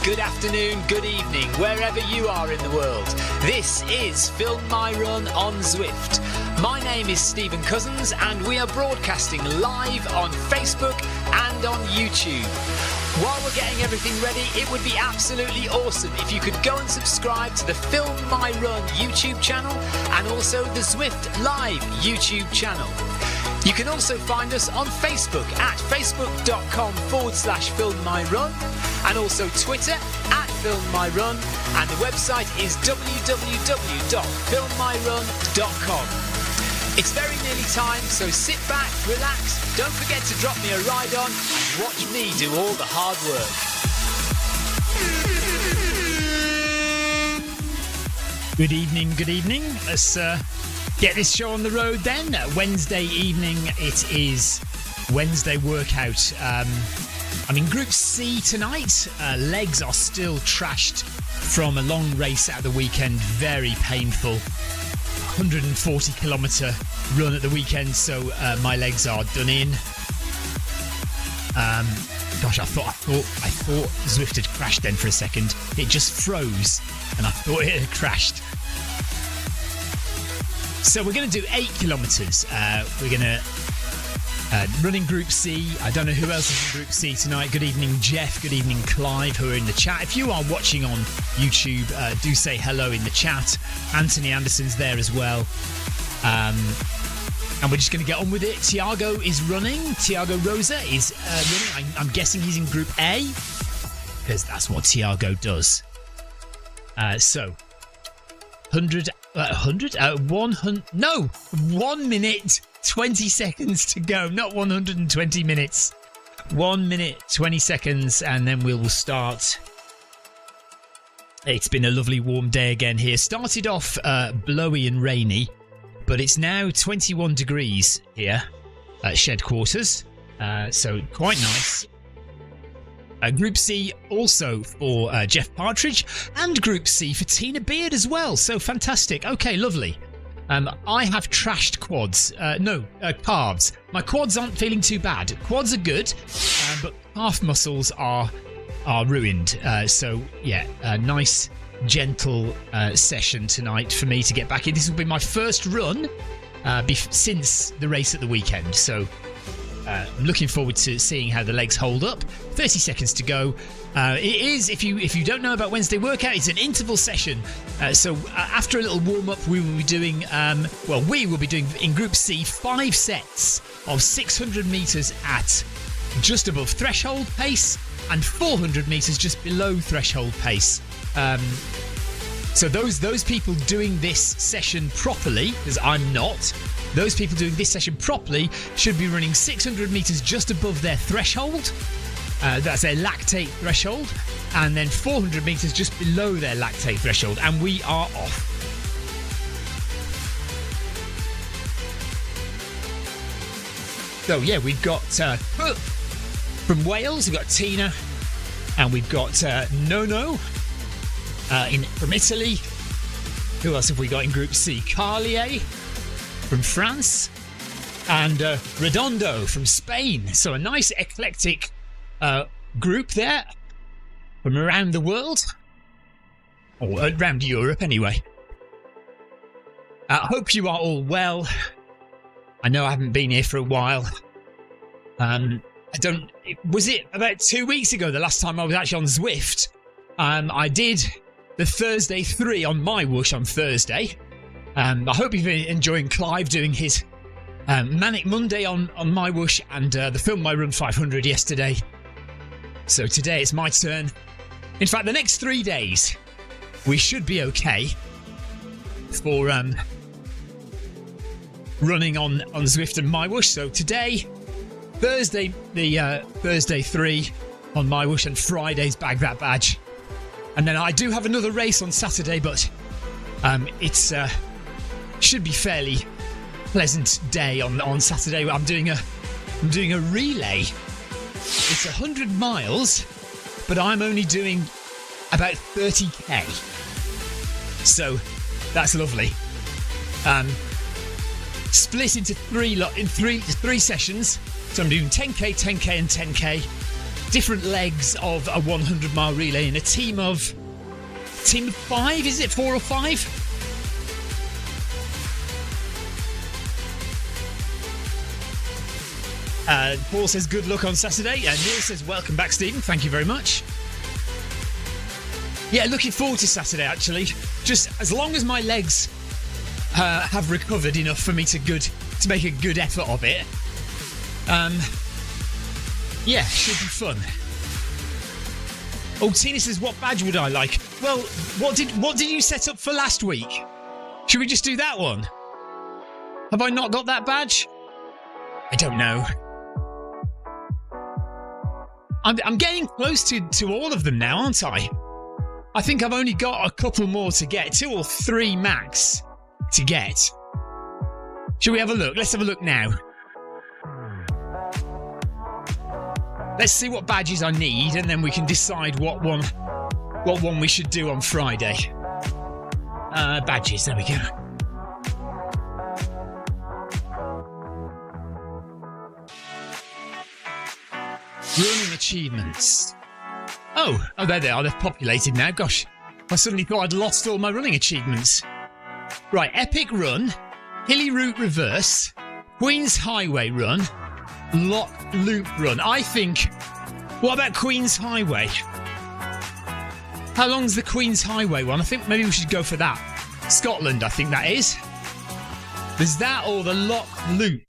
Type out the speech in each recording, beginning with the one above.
good afternoon, good evening, wherever you are in the world. This is Film My Run on Zwift. My name is Stephen Cousins and we are broadcasting live on Facebook and on YouTube. While we're getting everything ready, it would be absolutely awesome if you could go and subscribe to the Film My Run YouTube channel and also the Zwift Live YouTube channel. You can also find us on Facebook at facebook.com/filmmyrun and also Twitter at filmmyrun, and the website is www.filmmyrun.com. It's very nearly time, so sit back, relax, don't forget to drop me a ride on and watch me do all the hard work. Good evening. Let's get this show on the road then. Wednesday evening, it is Wednesday workout. I'm in Group C tonight. Legs are still trashed from a long race at the weekend. Very painful. 140 kilometre run at the weekend, so my legs are done in. Gosh, I thought Zwift had crashed then for a second. It just froze, and I thought it had crashed. So we're going to do 8 kilometres. We're going to run in Group C. I don't know who else is in Group C tonight. Good evening, Jeff. Good evening, Clive, who are in the chat. If you are watching on YouTube, do say hello in the chat. Anthony Anderson's there as well. And we're just going to get on with it. Tiago is running. Tiago Rosa is running. I'm guessing he's in Group A, because that's what Tiago does. So, 100, 1 minute, 20 seconds to go. Not 120 minutes. 1 minute, 20 seconds, and then we will start. It's been a lovely warm day again here. Started off blowy and rainy, but it's now 21 degrees here at Shed Quarters, so quite nice. Group C also for Jeff Partridge, and Group C for Tina Beard as well, so fantastic. Okay, lovely. I have trashed quads. Calves. My quads aren't feeling too bad. Quads are good, but calf muscles are ruined. So yeah, a nice, gentle session tonight for me to get back in. This will be my first run since the race at the weekend. So I'm looking forward to seeing how the legs hold up. 30 seconds to go. It is, if you don't know about Wednesday workout, it's an interval session. So after a little warm-up, we will be doing, in Group C, 5 sets of 600 metres at just above threshold pace and 400 metres just below threshold pace. So those people doing this session properly, because I'm not, those people doing this session properly should be running 600 metres just above their threshold. That's their lactate threshold, and then 400 metres just below their lactate threshold, and we are off. So yeah, we've got from Wales, we've got Tina, and we've got Nono from Italy. Who else have we got in Group C? Carlier from France, and Redondo from Spain. So a nice eclectic group there from around the world, or around Europe anyway. I hope you are all well. I know I haven't been here for a while. Was it about 2 weeks ago the last time I was actually on Zwift? I did the Thursday 3 on my whoosh on Thursday. I hope you've been enjoying Clive doing his Manic Monday on my whoosh, and the Film My Run 500 yesterday. So today it's my turn. In fact, the next 3 days we should be okay for running on Zwift and my whoosh. So today, Thursday, the Thursday 3 on my whoosh, and Friday's Bag That Badge. And then I do have another race on Saturday, but it's should be fairly pleasant day on Saturday. I'm doing a relay. It's 100 miles, but I'm only doing about 30k. So that's lovely. Split into three sessions. So I'm doing 10k, 10k, and 10k. different legs of a 100-mile relay in a team of 5, is it 4 or 5? Paul says good luck on Saturday. Neil says welcome back, Stephen. Thank you very much. Yeah, looking forward to Saturday, actually. Just as long as my legs have recovered enough for me to make a good effort of it. Yeah, should be fun. Oh, Tina says, what badge would I like? Well, what did you set up for last week? Should we just do that one? Have I not got that badge? I don't know. I'm getting close to all of them now, aren't I? I think I've only got a couple more to get. 2 or 3 max to get. Shall we have a look? Let's have a look now. Let's see what badges I need, and then we can decide what one we should do on Friday. Badges, there we go. Running achievements. Oh, there they are. They've populated now. Gosh, I suddenly thought I'd lost all my running achievements. Right, Epic Run, Hilly Route Reverse, Queen's Highway Run, Lock Loop Run. I think... What about Queen's Highway? How long's the Queen's Highway one? I think maybe we should go for that. Scotland, I think that is. There's that or the Lock Loop.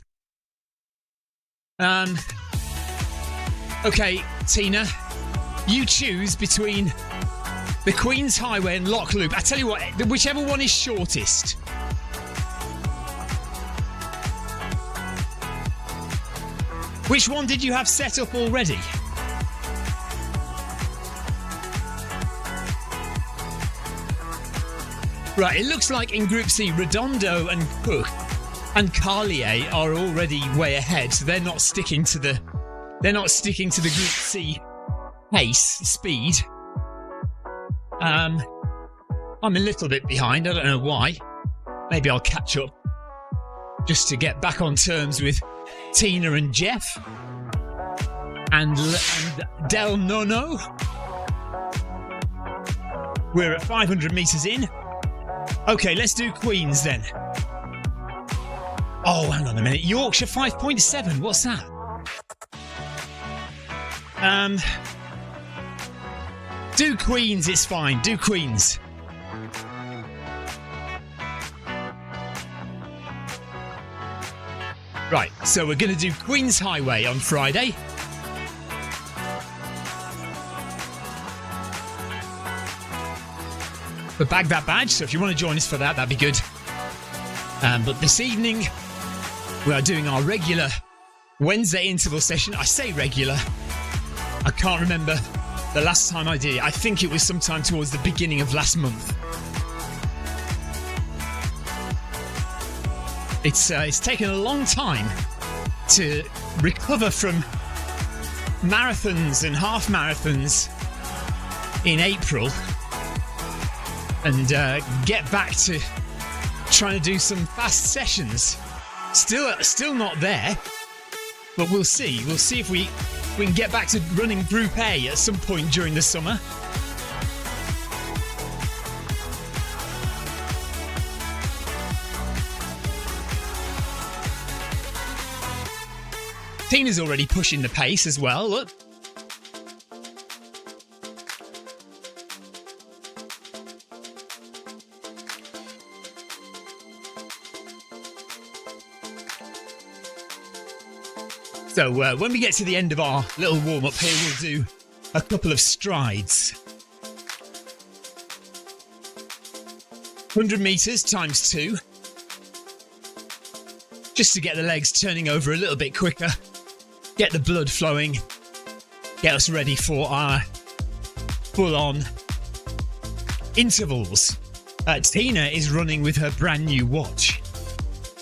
Okay, Tina, you choose between the Queen's Highway and Lock Loop. I tell you what, whichever one is shortest. Which one did you have set up already? Right, it looks like in Group C, Redondo and Cook and Carlier are already way ahead, so they're not sticking to the Group C speed. I'm a little bit behind. I don't know why. Maybe I'll catch up just to get back on terms with Tina and Jeff and Del Nono. We're at 500 metres in. Okay, let's do Queens then. Oh, hang on a minute. Yorkshire 5.7. What's that? Do Queens, it's fine. Do Queens. Right, so we're going to do Queen's Highway on Friday. But bag that badge, so if you want to join us for that, that'd be good. But this evening, we are doing our regular Wednesday interval session. I say regular. I can't remember the last time I did it. I think it was sometime towards the beginning of last month. It's taken a long time to recover from marathons and half marathons in April and get back to trying to do some fast sessions. Still not there, but we'll see. We'll see if we can get back to running Group A at some point during the summer. Tina's already pushing the pace as well, look. So when we get to the end of our little warm-up here, we'll do a couple of strides. 100 metres times 2. Just to get the legs turning over a little bit quicker. Get the blood flowing. Get us ready for our full-on intervals. Tina is running with her brand new watch.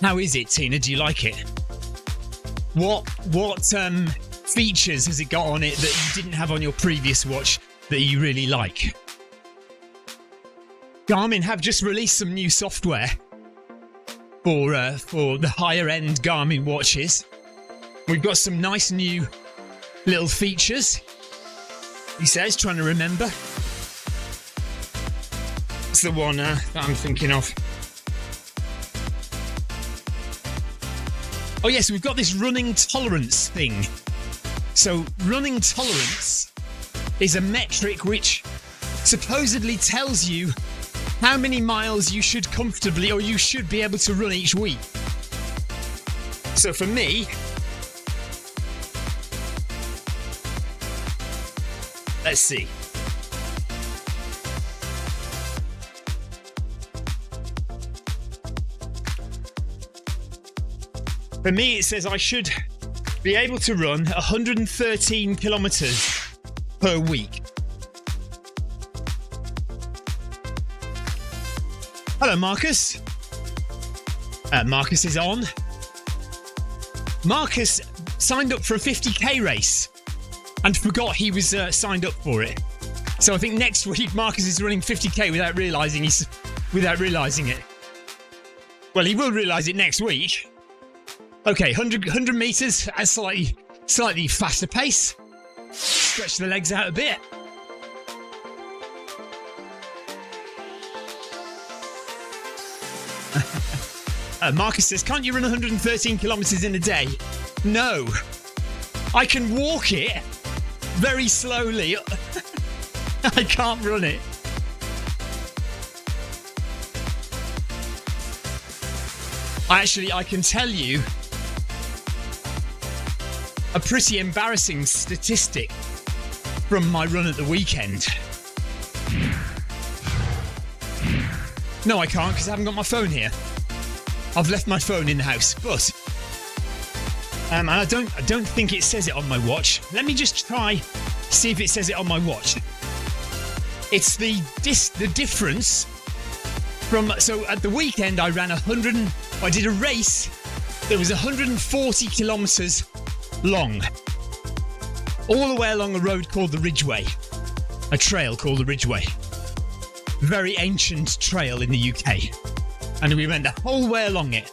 How is it, Tina? Do you like it? What features has it got on it that you didn't have on your previous watch that you really like? Garmin have just released some new software for the higher end Garmin watches. We've got some nice new little features. he says, trying to remember. It's the one that I'm thinking of. Oh yes, we've got this running tolerance thing. So running tolerance is a metric which supposedly tells you how many miles you should comfortably or you should be able to run each week. So for me, let's see. For me, it says I should be able to run 113 kilometers per week. Hello, Marcus. Marcus is on. Marcus signed up for a 50k race and forgot he was signed up for it. So I think next week Marcus is running 50k without realising it. Well, he will realise it next week. Okay, 100 metres at a slightly faster pace. Stretch the legs out a bit. Marcus says, can't you run 113 kilometres in a day? No. I can walk it very slowly. I can't run it. I can tell you a pretty embarrassing statistic from my run at the weekend. No, I can't because I haven't got my phone here. I've left my phone in the house, but and I don't think it says it on my watch. Let me just try see if it says it on my watch. It's the difference from at the weekend I ran I did a race that was 140 kilometers long, all the way along a road called the Ridgeway, a trail called the Ridgeway, very ancient trail in the UK. And we went the whole way along it.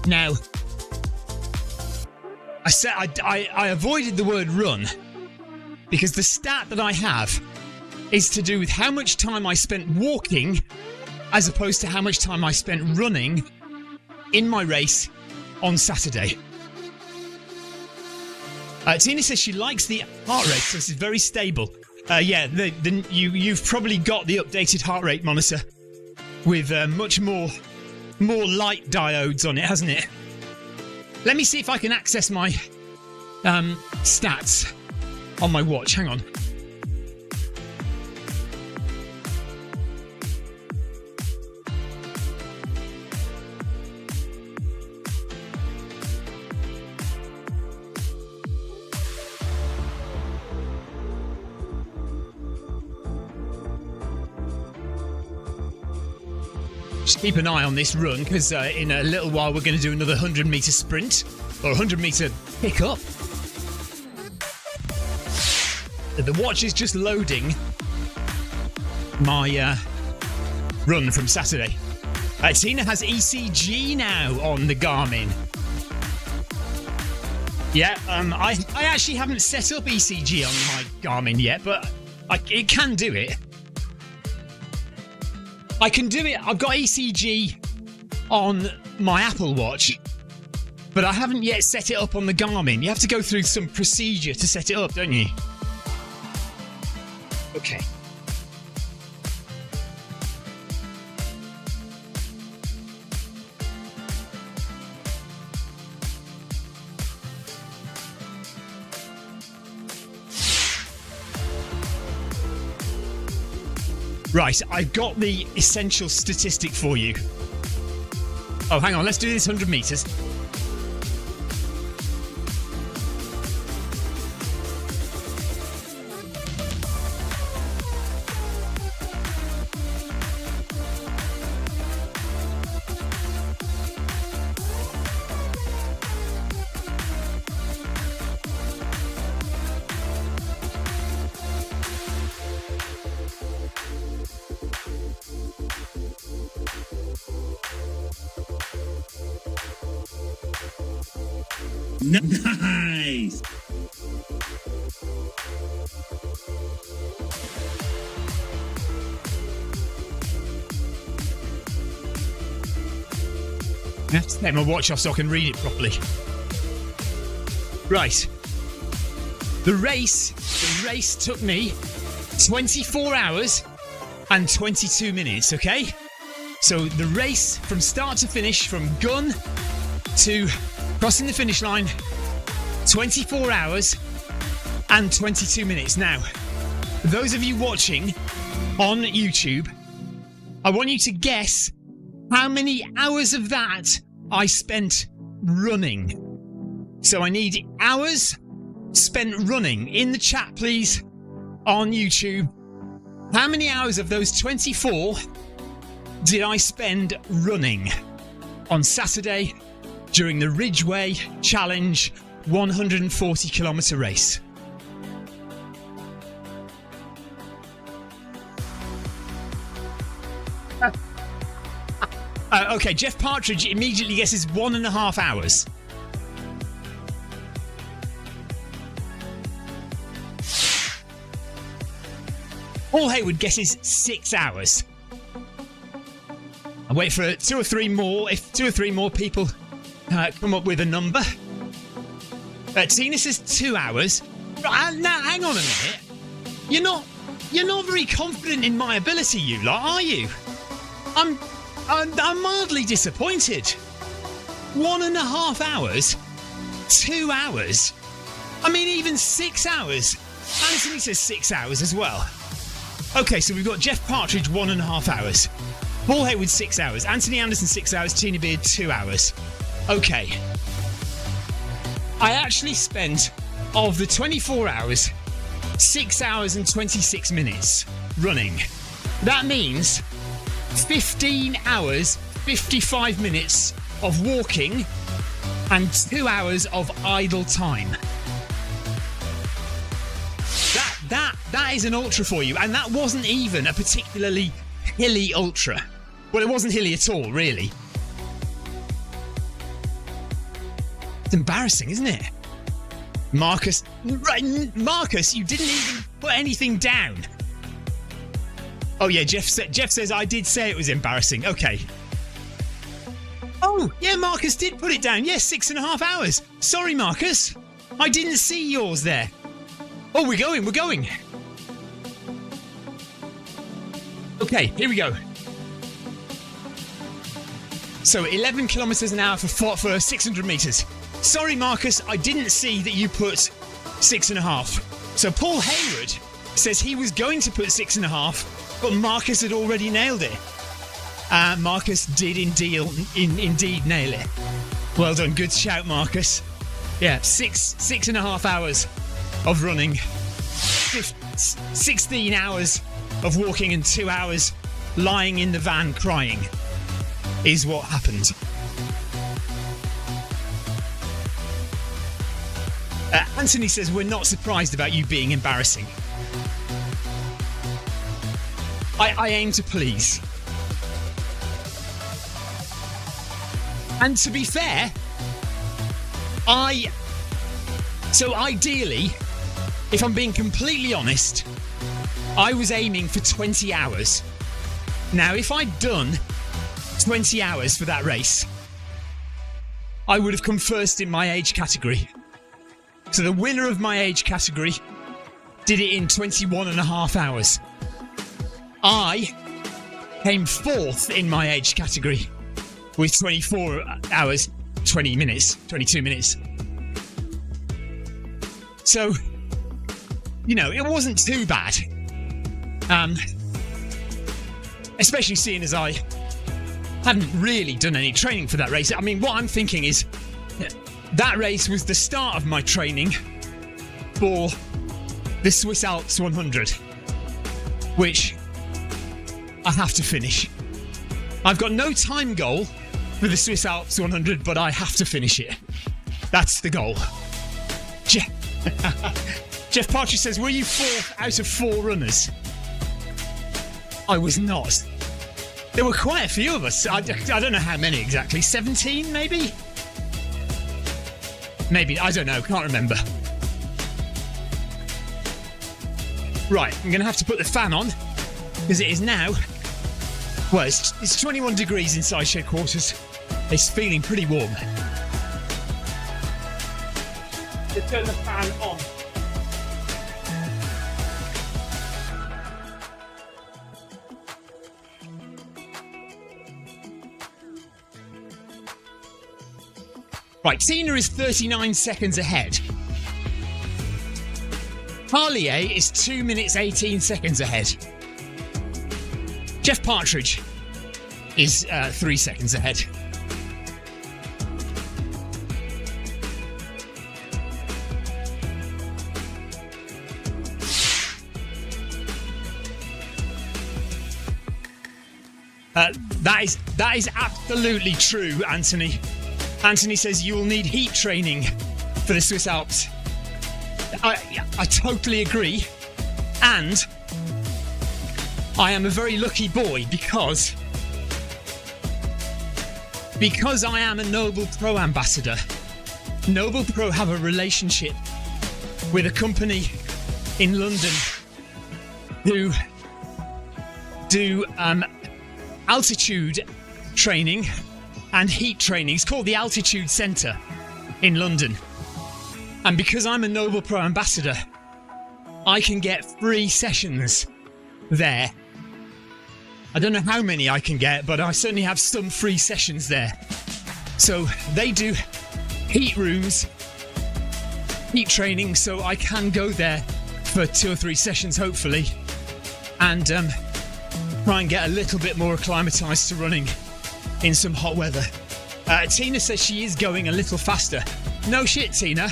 Now, I avoided the word run because the stat that I have is to do with how much time I spent walking as opposed to how much time I spent running in my race on Saturday. Tina says she likes the heart rate, so this is very stable. Yeah, you've probably got the updated heart rate monitor with much more light diodes on it, hasn't it? Let me see if I can access my stats on my watch. Hang on. Just keep an eye on this run because in a little while we're going to do another 100-metre sprint or 100-metre pickup. The watch is just loading my run from Saturday. Tina has ECG now on the Garmin. Yeah, I actually haven't set up ECG on my Garmin yet, but it can do it. I can do it. I've got ECG on my Apple Watch, but I haven't yet set it up on the Garmin. You have to go through some procedure to set it up, don't you? Okay. Right, I've got the essential statistic for you. Oh, hang on, let's do this 100 metres. Nice. I have to take my watch off so I can read it properly. Right. The race took me 24 hours and 22 minutes, okay? So the race from start to finish, from gun to crossing the finish line, 24 hours and 22 minutes. Now, for those of you watching on YouTube, I want you to guess how many hours of that I spent running. So I need hours spent running. In the chat, please, on YouTube. How many hours of those 24 did I spend running on Saturday during the Ridgeway Challenge 140 kilometre race? Okay, Jeff Partridge immediately guesses 1.5 hours. Paul Hayward guesses 6 hours. I'll wait for 2 or 3 more. If 2 or 3 more people come up with a number. Tina says 2 hours. Now, hang on a minute. You're not very confident in my ability, you lot, are you? I'm mildly disappointed. 1.5 hours? 2 hours? I mean, even 6 hours. Anthony says 6 hours as well. Okay, so we've got Jeff Partridge 1.5 hours. Paul Hayward 6 hours. Anthony Anderson 6 hours. Tina Beard 2 hours. Okay. I actually spent, of the 24 hours, 6 hours and 26 minutes running. That means 15 hours, 55 minutes of walking and 2 hours of idle time. That is an ultra for you, and that wasn't even a particularly hilly ultra. Well, it wasn't hilly at all, really. It's embarrassing, isn't it? Marcus, Marcus, you didn't even put anything down. Oh yeah, Jeff says I did say it was embarrassing. Okay. Oh yeah, Marcus did put it down. Yes, 6.5 hours. Sorry, Marcus, I didn't see yours there. Oh, we're going. Okay, here we go. So 11 kilometers an hour for 600 meters. Sorry, Marcus, I didn't see that you put 6.5. So Paul Hayward says he was going to put 6.5, but Marcus had already nailed it. Marcus did indeed nail it. Well done, good shout, Marcus. Yeah, 6.5 hours of running, 16 hours of walking, and 2 hours lying in the van crying is what happened. Anthony says we're not surprised about you being embarrassing. I aim to please. And to be fair, so ideally, if I'm being completely honest, I was aiming for 20 hours. Now, if I'd done 20 hours for that race, I would have come first in my age category. So the winner of my age category did it in 21.5 hours. I came fourth in my age category with 24 hours, 20 minutes, 22 minutes. So, you know, it wasn't too bad. Especially seeing as I hadn't really done any training for that race. I mean, what I'm thinking is that race was the start of my training for the Swiss Alps 100, which I have to finish. I've got no time goal for the Swiss Alps 100, but I have to finish it. That's the goal. Jeff Partridge says, were you 4th out of 4 runners? I was not. There were quite a few of us. I don't know how many exactly. 17 maybe? Maybe, I don't know, can't remember. Right, I'm going to have to put the fan on, because it is now, well, it's 21 degrees inside shed quarters. It's feeling pretty warm. To turn the fan on. Right, Tina is 39 seconds ahead. Harlier is 2 minutes 18 seconds ahead. Jeff Partridge is 3 seconds ahead. That is absolutely true, Anthony. Anthony says you will need heat training for the Swiss Alps. I totally agree. And I am a very lucky boy because I am a Noble Pro ambassador. Noble Pro have a relationship with a company in London who do altitude training and heat training. It's called the Altitude Centre in London. And because I'm a Noble Pro ambassador, I can get free sessions there. I don't know how many I can get, but I certainly have some free sessions there. So they do heat rooms, heat training, so I can go there for 2 or 3 sessions, hopefully, and try and get a little bit more acclimatised to running in some hot weather. Tina says she is going a little faster. No shit, Tina.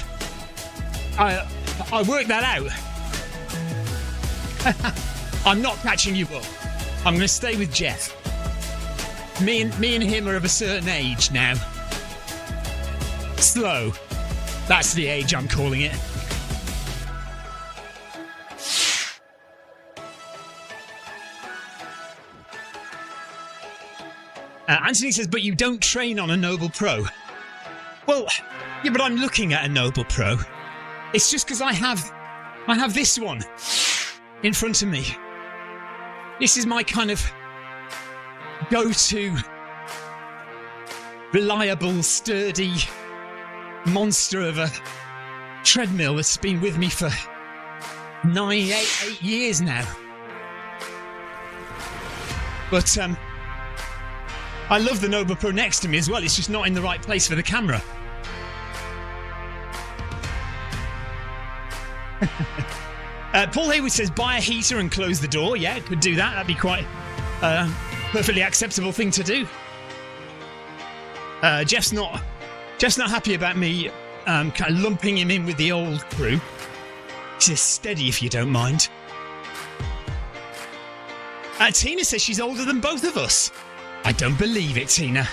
I worked that out. I'm not catching you up. I'm going to stay with Jeff. Me and him are of a certain age now. Slow. That's the age I'm calling it. Anthony says, but you don't train on a Noble Pro. Well, yeah, but I'm looking at a Noble Pro. It's just because I have this one in front of me. This is my kind of go-to reliable, sturdy monster of a treadmill that's been with me for 8 years now. But I love the Noble Pro next to me as well. It's just not in the right place for the camera. Paul Hayward says buy a heater and close the door. Yeah, could do that. That'd be quite perfectly acceptable thing to do. Jeff's not happy about me kind of lumping him in with the old crew. He says steady if you don't mind. Tina says she's older than both of us. I don't believe it, Tina.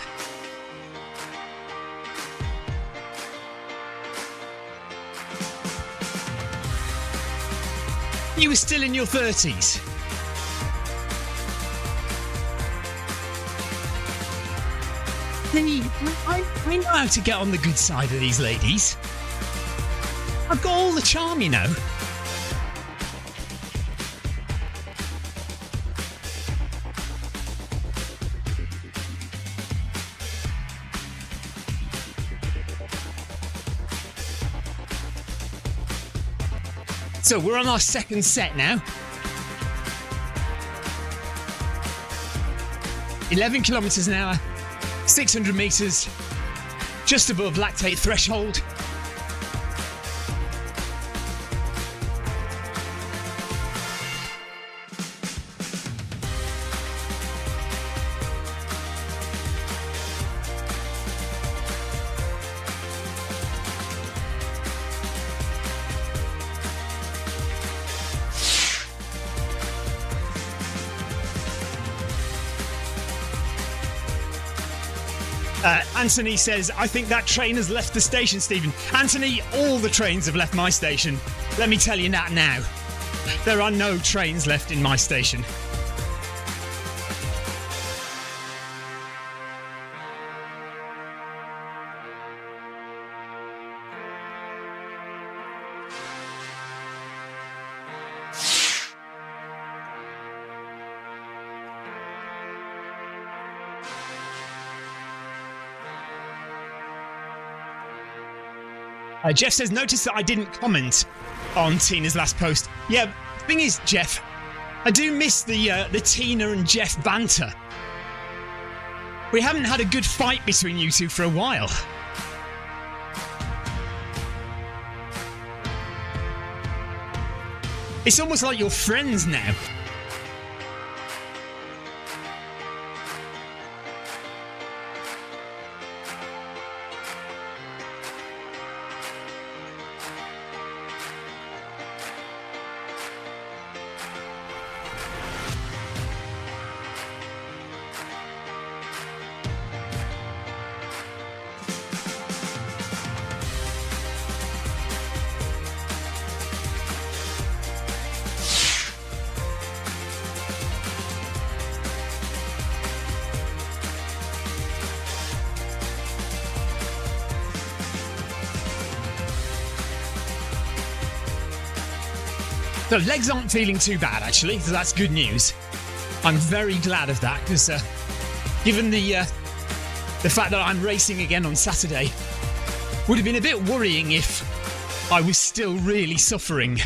You were still in your 30s. I know how to get on the good side of these ladies. I've got all the charm, you know. So we're on our second set now. 11 kilometres an hour, 600 metres, just above lactate threshold. Anthony says, I think that train has left the station, Stephen. Anthony, all the trains have left my station. Let me tell you that now. There are no trains left in my station. Jeff says, notice that I didn't comment on Tina's last post. Yeah, thing is, Jeff, I do miss the Tina and Jeff banter. We haven't had a good fight between you two for a while. It's almost like you're friends now. So legs aren't feeling too bad, actually, so that's good news. I'm very glad of that, because given the fact that I'm racing again on Saturday, would have been a bit worrying if I was still really suffering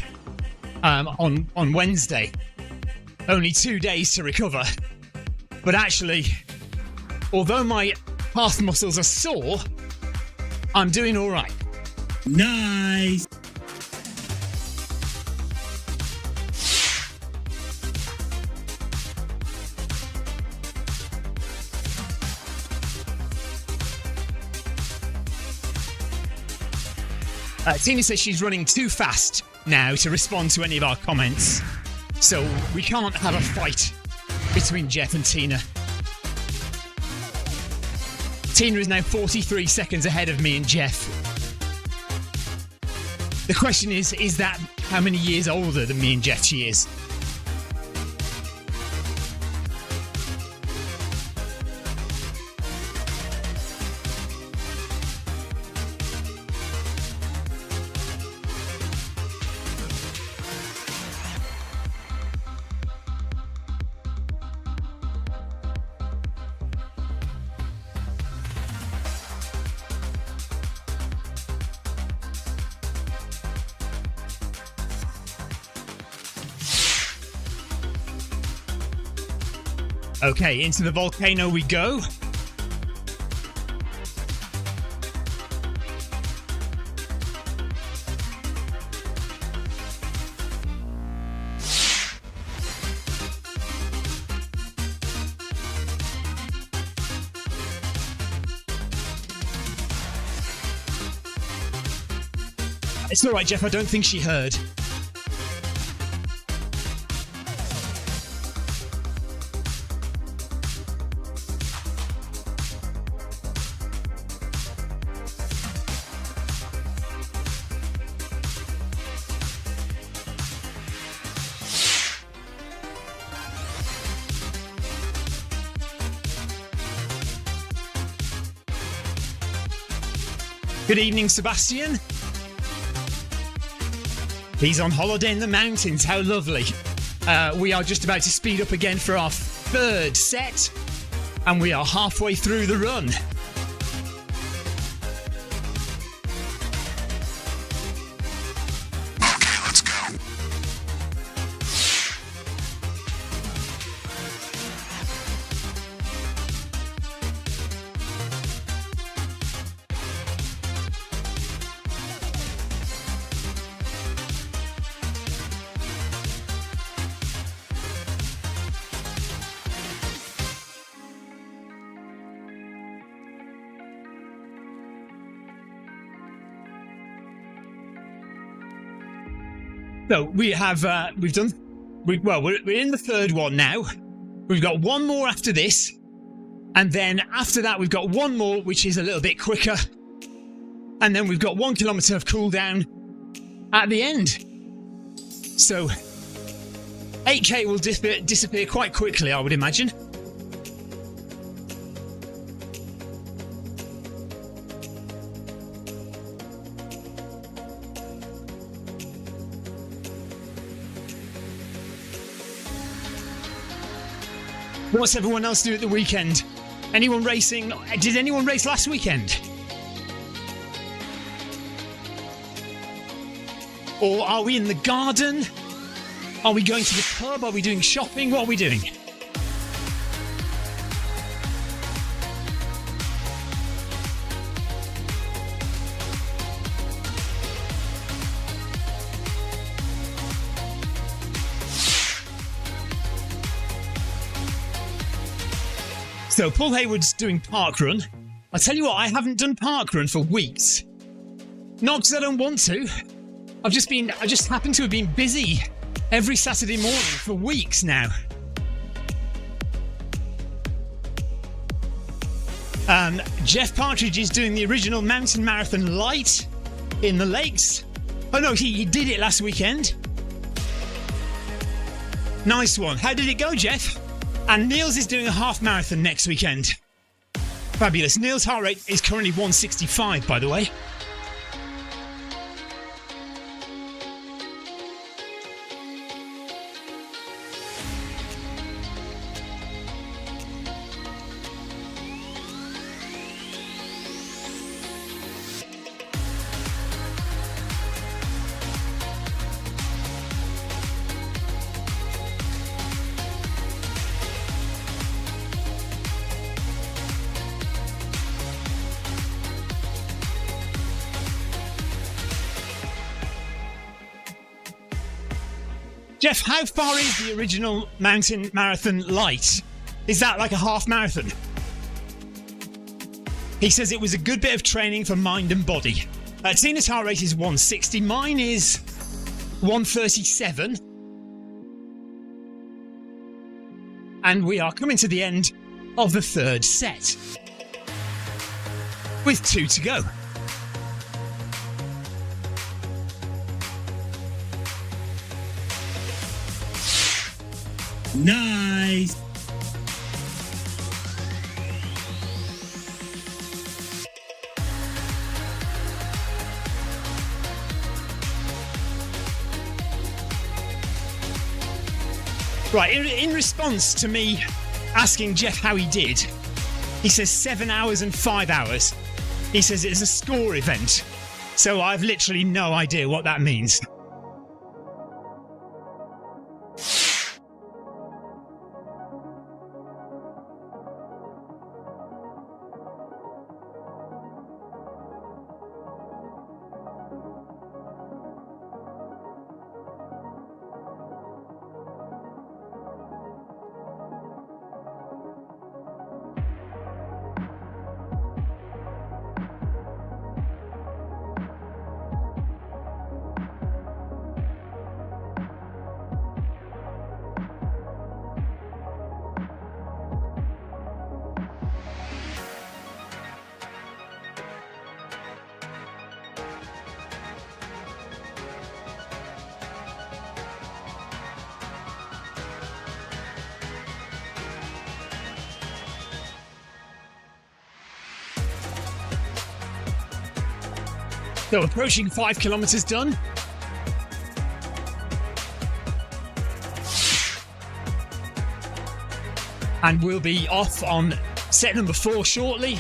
on Wednesday. Only 2 days to recover. But actually, although my calf muscles are sore, I'm doing all right. Nice. Tina says she's running too fast now to respond to any of our comments, so we can't have a fight between Jeff and Tina. Tina is now 43 seconds ahead of me and Jeff. The question is that how many years older than me and Jeff she is? Okay, into the volcano we go. It's all right, Jeff. I don't think she heard. Good evening, Sebastian. He's on holiday in the mountains. How lovely. We are just about to speed up again for our third set, and we are halfway through the run. Okay, let's go. So we have, we're in the third one now. We've got one more after this. And then after that, we've got one more, which is a little bit quicker. And then we've got 1 kilometre of cooldown at the end. So 8k will disappear quite quickly, I would imagine. What's everyone else do at the weekend? Anyone racing? Did anyone race last weekend? Or are we in the garden? Are we going to the pub? Are we doing shopping? What are we doing? So Paul Hayward's doing parkrun. I tell you what, I haven't done parkrun for weeks. Not because I don't want to. I just happen to have been busy every Saturday morning for weeks now. Jeff Partridge is doing the original mountain marathon light in the lakes. Oh no, he did it last weekend. Nice one. How did it go, Jeff? And Niels is doing a half marathon next weekend. Fabulous. Niels' heart rate is currently 165, by the way. Jeff, how far is the original mountain marathon light? Is that like a half marathon? He says it was a good bit of training for mind and body. Tina's heart rate is 160. Mine is 137. And we are coming to the end of the third set. With 2 to go. Nice. Right, in response to me asking Jeff how he did, he says 7 hours and 5 hours. He says it's a score event. So I've literally no idea what that means. So approaching 5 kilometres done. And we'll be off on set number 4 shortly.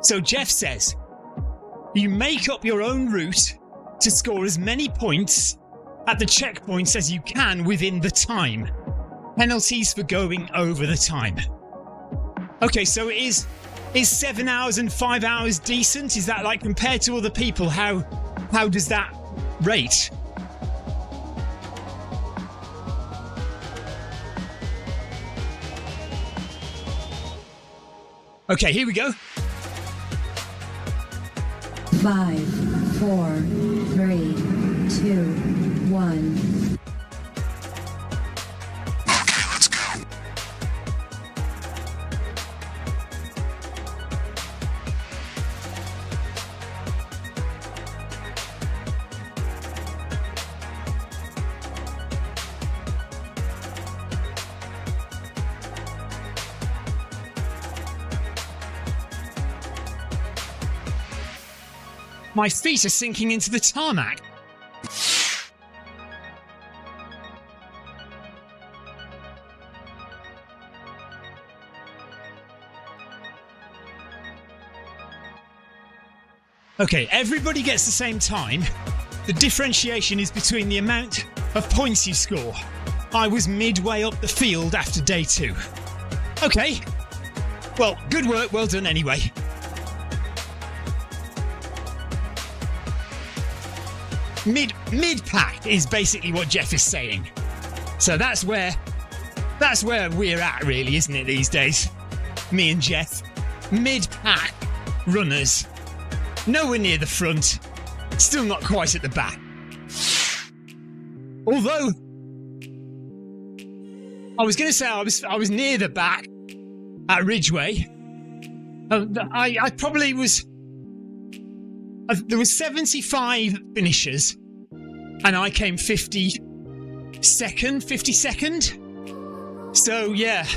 So Jeff says, you make up your own route to score as many points at the checkpoints as you can within the time. Penalties for going over the time. Okay, so is 7 hours and 5 hours decent? Is that like compared to other people? How does that rate? Okay, here we go. 5, 4, 3, 2, 1. Okay, let's go. My feet are sinking into the tarmac. Okay, everybody gets the same time. The differentiation is between the amount of points you score. I was midway up the field after day 2. Okay. Well, good work, well done anyway. Mid-pack is basically what Jeff is saying. So that's where we're at, really, isn't it, these days? Me and Jeff. Mid-pack runners. Nowhere near the front. Still not quite at the back. Although, I was going to say I was near the back at Ridgeway. I probably was... There were 75 finishers, and I came 52nd. So yeah,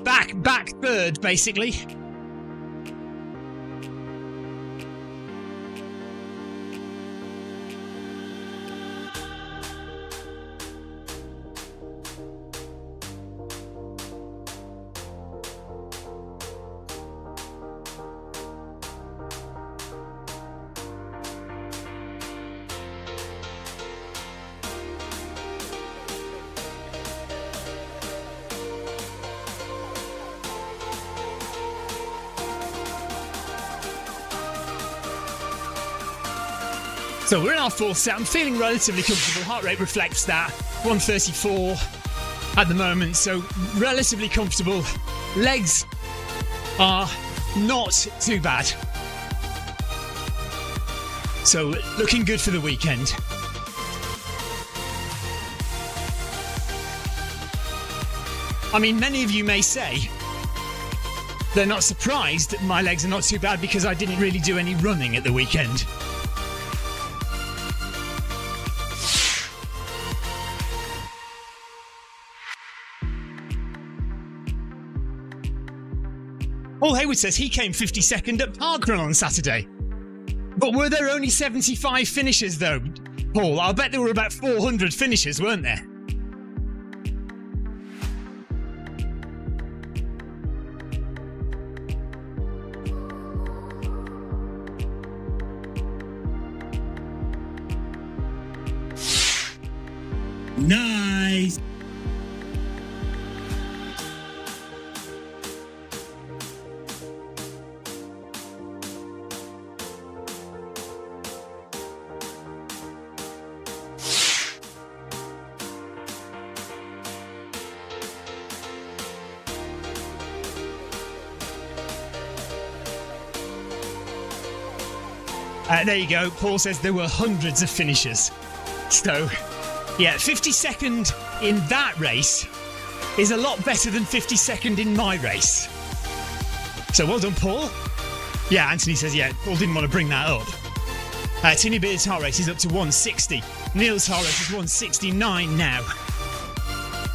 back third basically. So we're in our 4th set. I'm feeling relatively comfortable. Heart rate reflects that. 134 at the moment, so relatively comfortable. Legs are not too bad. So looking good for the weekend. I mean, many of you may say they're not surprised that my legs are not too bad because I didn't really do any running at the weekend. Paul Hayward says he came 52nd at Parkrun on Saturday. But were there only 75 finishers though, Paul? I'll bet there were about 400 finishers, weren't there? Nice. There you go. Paul says there were hundreds of finishers. So, yeah, 52nd in that race is a lot better than 52nd in my race. So well done, Paul. Yeah, Anthony says, yeah, Paul didn't want to bring that up. Tinny Beard's heart rate is up to 160. Neil's heart rate is 169 now.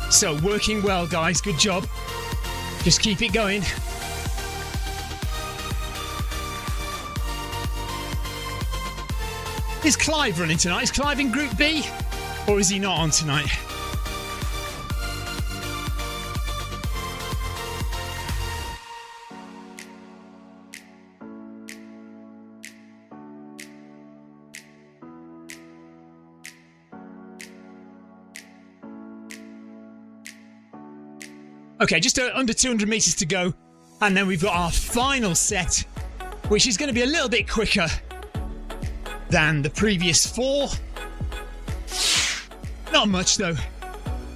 So working well, guys. Good job. Just keep it going. Is Clive running tonight? Is Clive in Group B? Or is he not on tonight? Okay, just under 200 metres to go. And then we've got our final set, which is going to be a little bit quicker than the previous 4. Not much though.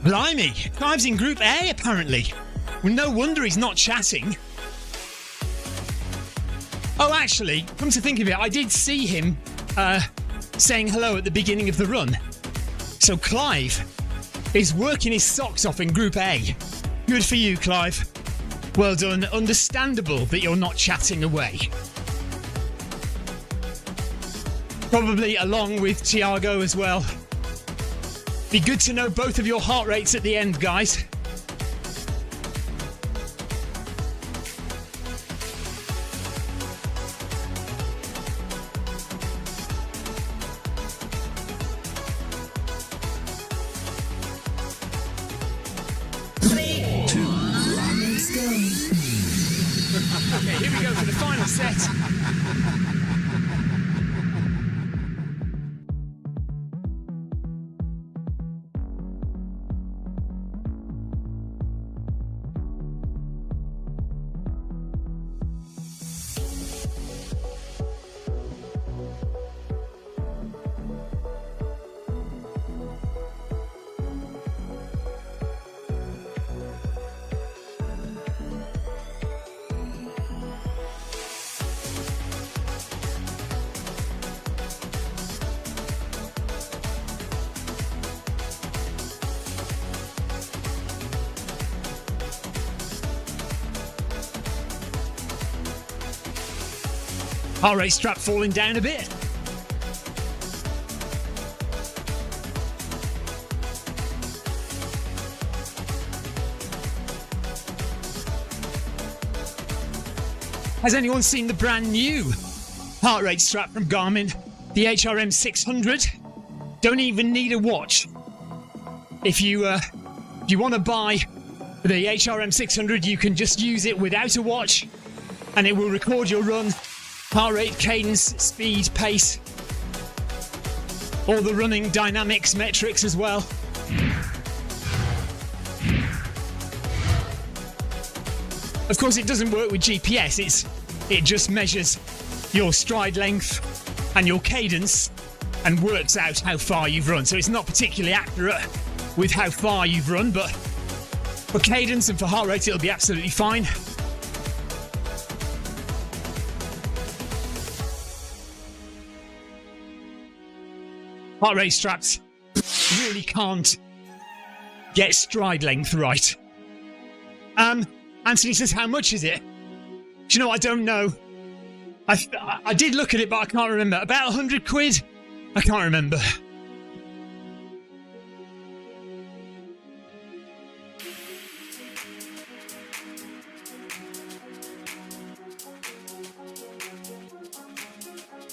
Blimey, Clive's in Group A apparently. Well, no wonder he's not chatting. Oh, actually, come to think of it, I did see him saying hello at the beginning of the run. So Clive is working his socks off in Group A. Good for you, Clive. Well done. Understandable that you're not chatting away. Probably along with Tiago as well. Be good to know both of your heart rates at the end, guys. Okay, here we go for the final set. Heart rate strap falling down a bit. Has anyone seen the brand new heart rate strap from Garmin? The HRM 600? Don't even need a watch. If you want to buy the HRM 600, you can just use it without a watch, and it will record your run, heart rate, cadence, speed, pace, all the running dynamics metrics as well. Of course, it doesn't work with GPS. It just measures your stride length and your cadence and works out how far you've run. So it's not particularly accurate with how far you've run, but for cadence and for heart rate, it'll be absolutely fine. Heart rate straps really can't get stride length right. Anthony says, how much is it? Do you know, I don't know. I did look at it, but I can't remember. About 100 quid? I can't remember.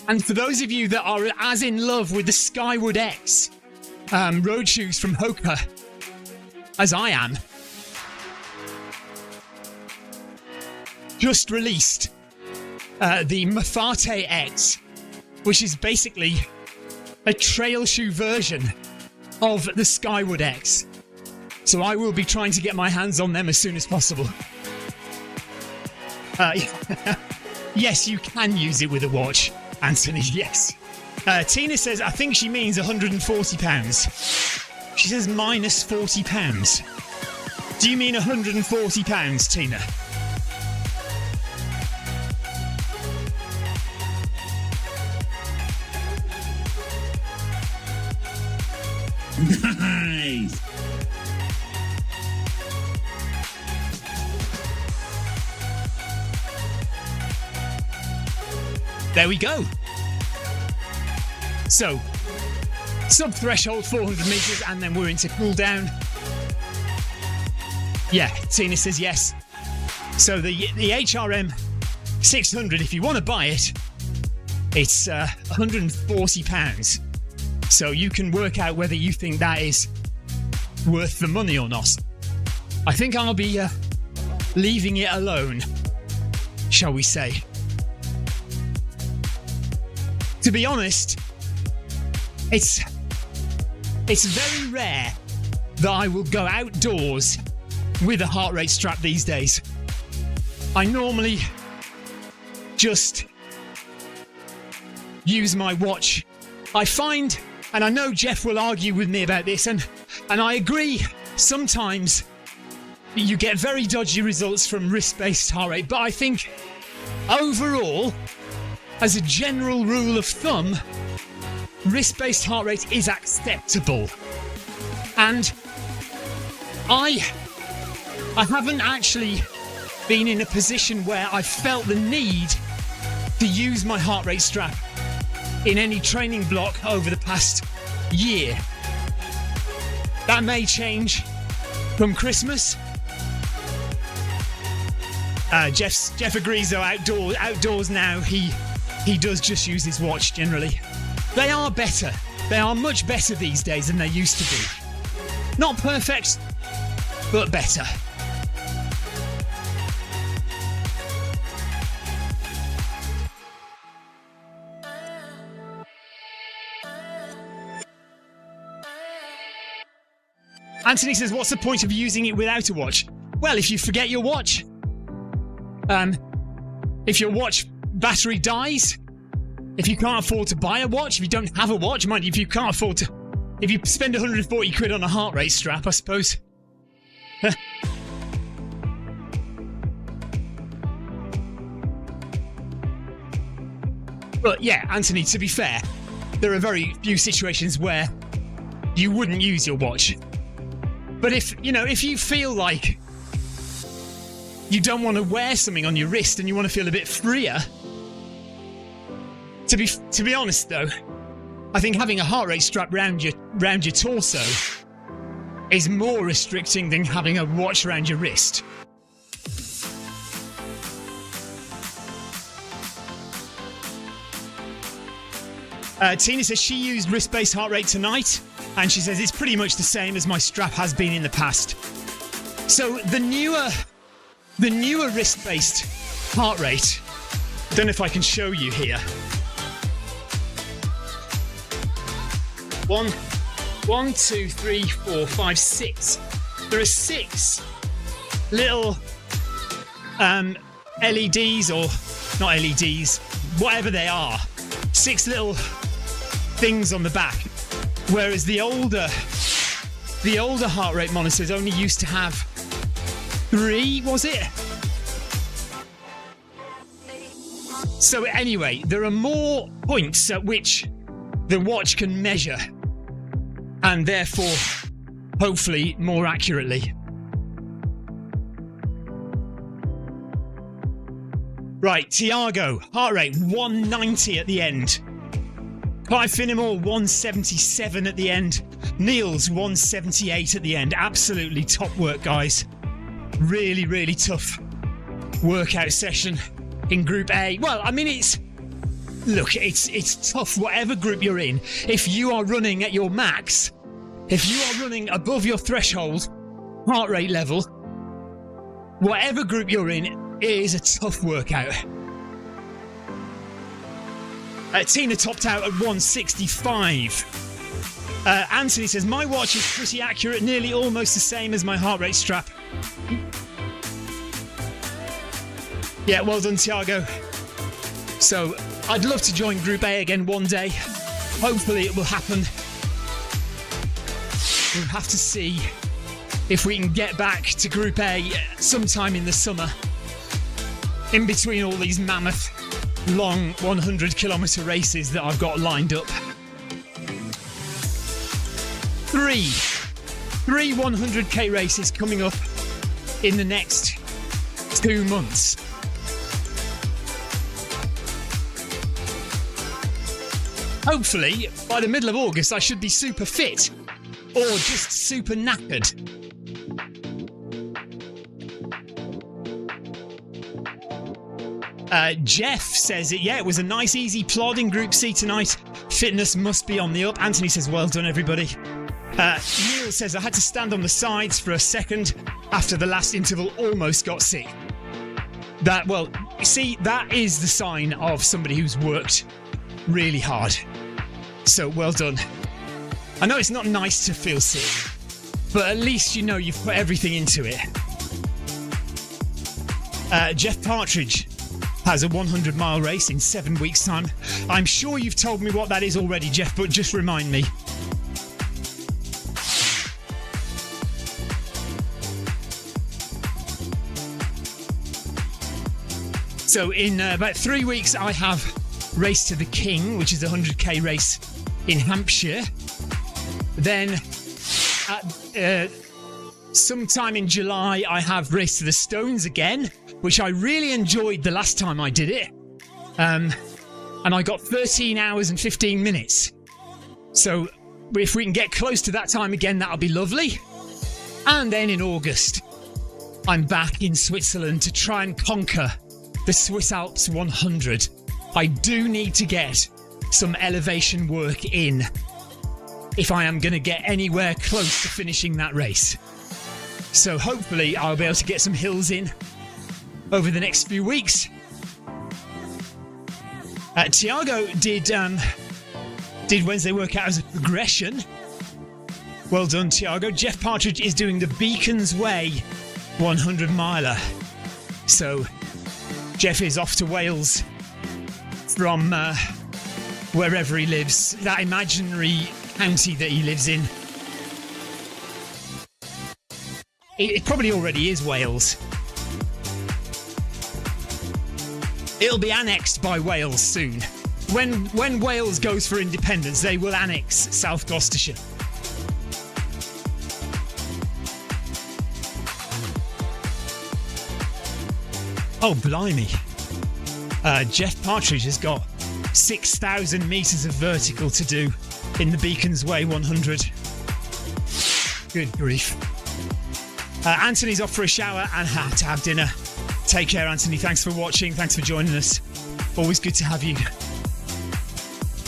And for those of you that are as in love with the Skyward X road shoes from Hoka as I am, just released the Mafate X, which is basically a trail shoe version of the Skyward X. So I will be trying to get my hands on them as soon as possible. Yes, you can use it with a watch, Anthony, yes. Tina says, I think she means £140. She says minus £40. Do you mean £140, Tina? Nice. There we go. So, sub-threshold 400 metres and then we're into cool-down. Yeah, Tina says yes. So the HRM 600, if you want to buy it, it's £140. So you can work out whether you think that is worth the money or not. I think I'll be leaving it alone, shall we say. To be honest, it's very rare that I will go outdoors with a heart rate strap these days. I normally just use my watch. I find, and I know Jeff will argue with me about this, and I agree, sometimes you get very dodgy results from wrist-based heart rate, but I think overall, as a general rule of thumb, wrist-based heart rate is acceptable. And I haven't actually been in a position where I've felt the need to use my heart rate strap in any training block over the past year. That may change from Christmas. Jeff agrees though, outdoors now he does just use his watch generally. They are better. They are much better these days than they used to be. Not perfect, but better. Anthony says, what's the point of using it without a watch? Well, if you forget your watch, if your watch battery dies, if you can't afford to buy a watch, if you don't have a watch, mind you, if you can't afford to, if you spend 140 quid on a heart rate strap, I suppose. But yeah, Anthony, to be fair, there are very few situations where you wouldn't use your watch. But if you feel like you don't want to wear something on your wrist and you want to feel a bit freer, To be honest, though, I think having a heart rate strap round your torso is more restricting than having a watch around your wrist. Tina says she used wrist-based heart rate tonight, and she says it's pretty much the same as my strap has been in the past. So the newer wrist-based heart rate, don't know if I can show you here. 1, 2, 3, 4, 5, 6. There are 6 little LEDs, or not LEDs, whatever they are. 6 little things on the back, whereas the older heart rate monitors only used to have 3, was it? So anyway, there are more points at which the watch can measure, and therefore hopefully more accurately. Right, Tiago, heart rate 190 at the end. Clive Finnemore 177 at the end. Niels 178 at the end. Absolutely top work, guys. Really, really tough workout session in Group A. Well, I mean, it's tough whatever group you're in. If you are running at your max, if you are running above your threshold heart rate level, whatever group you're in, it is a tough workout. Tina topped out at 165. Anthony says, my watch is pretty accurate, nearly almost the same as my heart rate strap. Yeah, well done, Tiago. So, I'd love to join Group A again one day. Hopefully it will happen. We'll have to see if we can get back to Group A sometime in the summer. In between all these mammoth, long 100-kilometre races that I've got lined up. 3 100k races coming up in the next 2 months. Hopefully, by the middle of August, I should be super fit, or just super knackered. Jeff says, it was a nice easy plod in Group C tonight. Fitness must be on the up. Anthony says, well done, everybody. Neil says, I had to stand on the sides for a second after the last interval almost got sick. That is the sign of somebody who's worked really hard. So well done. I know it's not nice to feel sick, but at least you know you've put everything into it. Jeff Partridge has a 100-mile race in 7 weeks' time. I'm sure you've told me what that is already, Jeff, but just remind me. So in about 3 weeks, I have Race to the King, which is a 100k race in Hampshire. Then sometime in July, I have Race to the Stones again, which I really enjoyed the last time I did it. And I got 13 hours and 15 minutes. So if we can get close to that time again, that'll be lovely. And then in August, I'm back in Switzerland to try and conquer the Swiss Alps 100. I do need to get some elevation work in if I am going to get anywhere close to finishing that race. So hopefully I'll be able to get some hills in over the next few weeks. Tiago did Wednesday workout as a progression. Well done, Tiago. Jeff Partridge is doing the Beacons Way 100 miler. So Jeff is off to Wales from wherever he lives, that imaginary county that he lives in. It probably already is Wales. It'll be annexed by Wales soon. When Wales goes for independence, they will annex South Gloucestershire. Oh, blimey. Jeff Partridge has got 6,000 metres of vertical to do in the Beacons Way 100. Good grief. Anthony's off for a shower and had to have dinner. Take care, Anthony. Thanks for watching. Thanks for joining us. Always good to have you.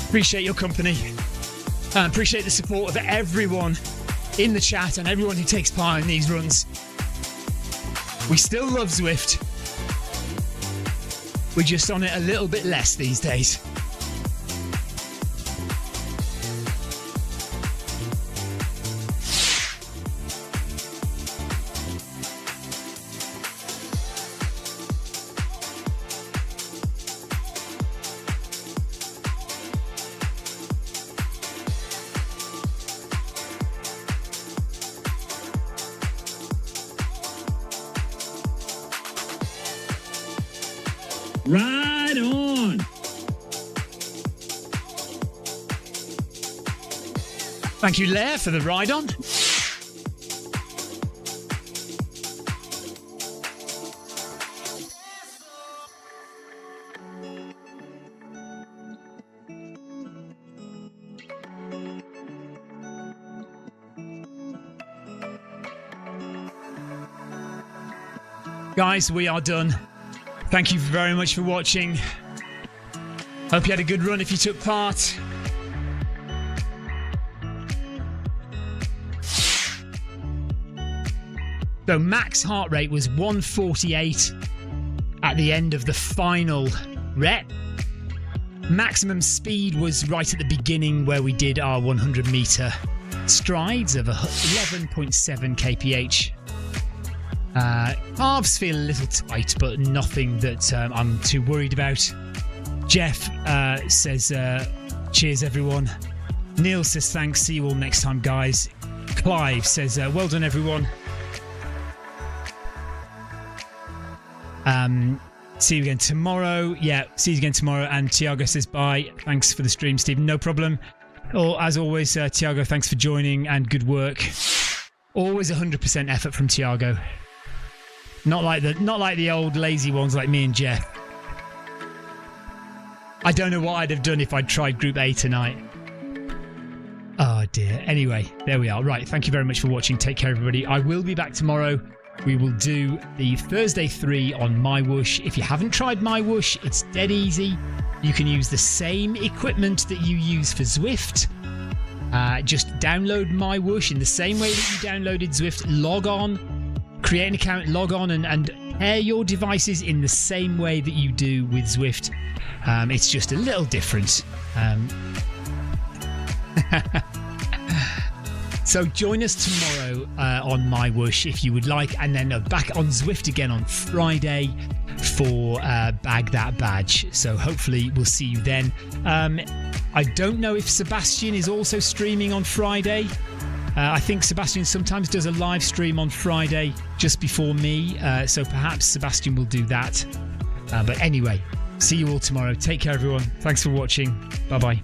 Appreciate your company. Appreciate the support of everyone in the chat and everyone who takes part in these runs. We still love Zwift. We're just on it a little bit less these days. Right on. Thank you, Lair, for the ride on. Guys, we are done. Thank you very much for watching. Hope you had a good run if you took part. So max heart rate was 148 at the end of the final rep. Maximum speed was right at the beginning where we did our 100 meter strides of 11.7 kph. Calves feel a little tight, but nothing that I'm too worried about. Jeff says, cheers everyone. Neil says, thanks, see you all next time, guys. Clive says, well done everyone. See you again tomorrow. Yeah, see you again tomorrow. And Tiago says, bye. Thanks for the stream, Stephen. No problem. Or as always, Tiago, thanks for joining and good work. Always 100% effort from Tiago. Not like the old lazy ones like me and Jeff. I don't know what I'd have done if I'd tried Group A tonight. Oh dear. Anyway, there we are. Right, thank you very much for watching. Take care, everybody. I will be back tomorrow. We will do the Thursday 3 on MyWhoosh. If you haven't tried MyWhoosh, it's dead easy. You can use the same equipment that you use for Zwift. Just download MyWhoosh in the same way that you downloaded Zwift. Log on. Create an account, log on and pair your devices in the same way that you do with Zwift. It's just a little different. So join us tomorrow on MyWhoosh if you would like, and then back on Zwift again on Friday for Bag That Badge. So hopefully we'll see you then. I don't know if Sebastian is also streaming on Friday. I think Sebastian sometimes does a live stream on Friday just before me, so perhaps Sebastian will do that. But anyway, see you all tomorrow. Take care, everyone. Thanks for watching. Bye-bye.